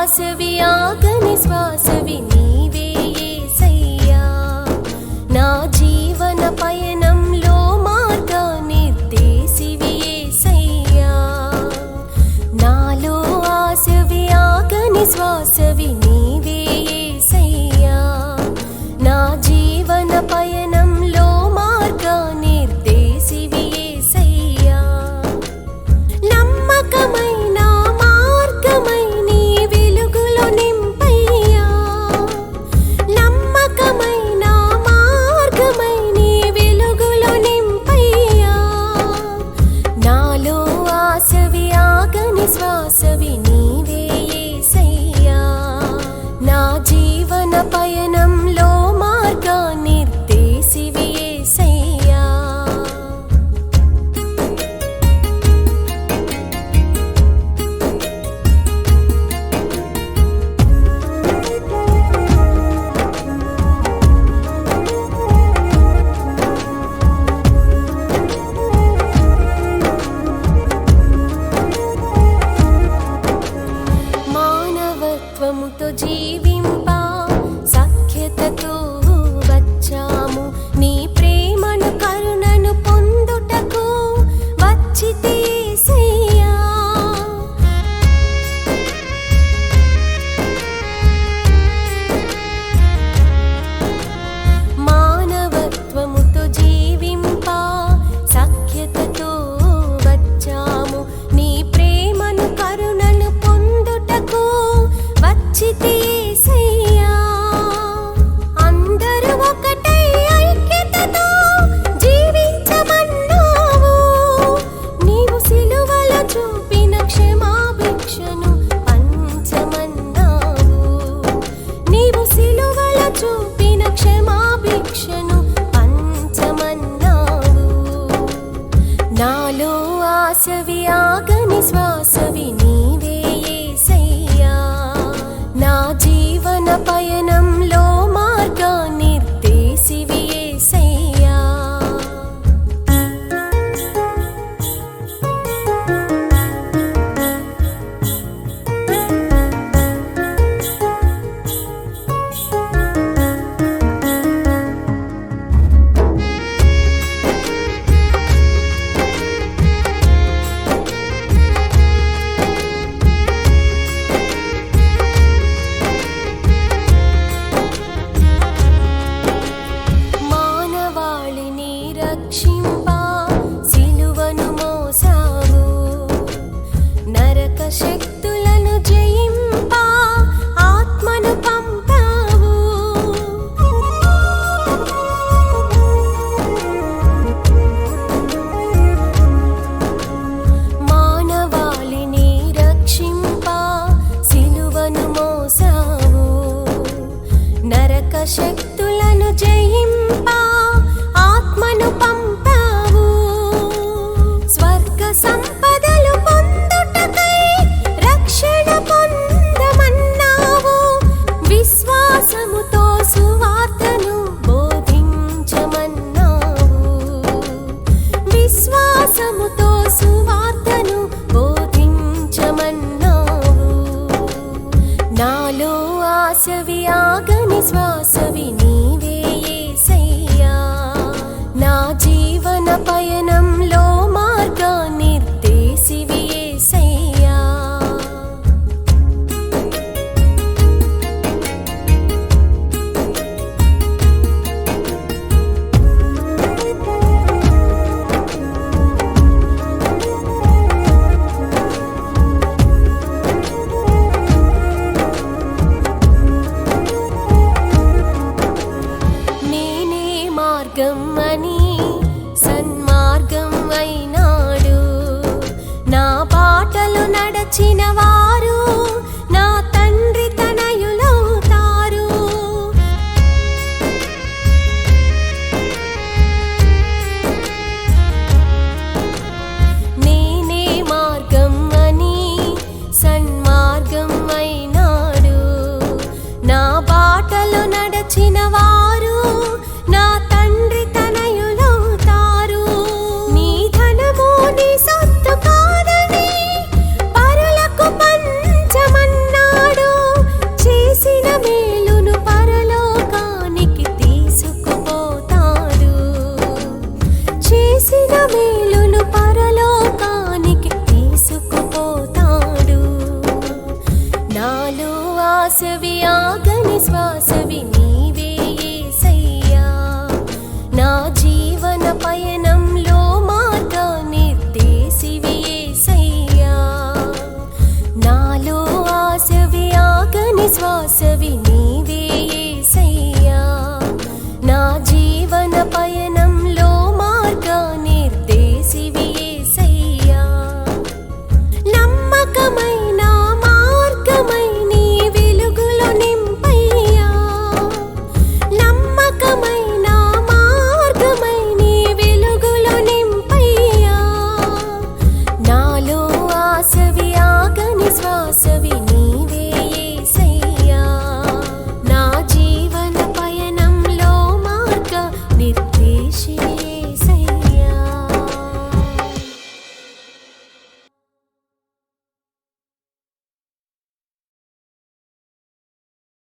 ఆశవి ఆగని శ్వాసవి నీవే యేసయ్యా నా జీవన పయనంలో మార్గ నిర్దేశివి యేసయ్యా నాలో ఆశవి ఆగని శ్వాసవి నీవే యేసయ్యా నా జీవన పయనంలో మార్గ నిర్దేశివి యేసయ్యా నమ్మకమైన మార్గమై నీ వెలుగులో నింపయ్యా నమ్మకమైన మార్గమై నీ వెలుగులో నింపయ్యా నాలో ఆశవి ఆగని శ్వాసవి నీవే యేసయ్యా నా జీవన పయనంలో మార్గ నిర్దేశివి యేసయ్యా మానవత్వముతో జీవింప సఖ్యతతో వచ్చాము నీ ప్రేమను కరుణను పొందుటకు వచ్చితి యేసయ్యా మానవత్వముతో జీవింప సఖ్యతతో వచ్చాము నీ ప్రేమను కరుణను పొందుటకు వచ్చితి యేసయ్యా అందరూ ఒకటై ఐక్యతతో జీవించమన్నావు నీవు సిలువలో చూపిన క్షమాభిక్షను పంచమన్నావు నీవు సిలువలో చూపిన క్షమాభిక్షను పంచమన్నావు నాలో ఆశవి ఆగని శ్వాసవి నీవే యేసయ్యా నా జీవన పయనంలో మార్గ నిర్దేశివి యేసయ్యా మానవాళిని రక్షింప సిలువను మోసావు నరక శక్తులను జయింప ఆత్మను పంపావు మానవాళిని రక్షింప సిలువను మోసావు నరక శక్తులను జయింప ఆత్మను పంపావు స్వర్గ సంపదలు పొందుటకై రక్షణ పొందమన్నావు విశ్వాసముతో సువార్తను బోధించమన్నావు విశ్వాసముతో సువార్తను బోధించమన్నావు నాలో ఆశవి ఆగని శ్వాసవి నీవే యేసయ్యా నా జీవన పయనంలో మార్గ నిర్దేశివి యేసయ్యా నాలో ఆశవి ఆగని శ్వాసవి నీవే యేసయ్యా నా జీవన పయనంలో మార్గా నిర్దేశివి యేసయ్యా నాలో ఆశవి ఆగని శ్వాసవి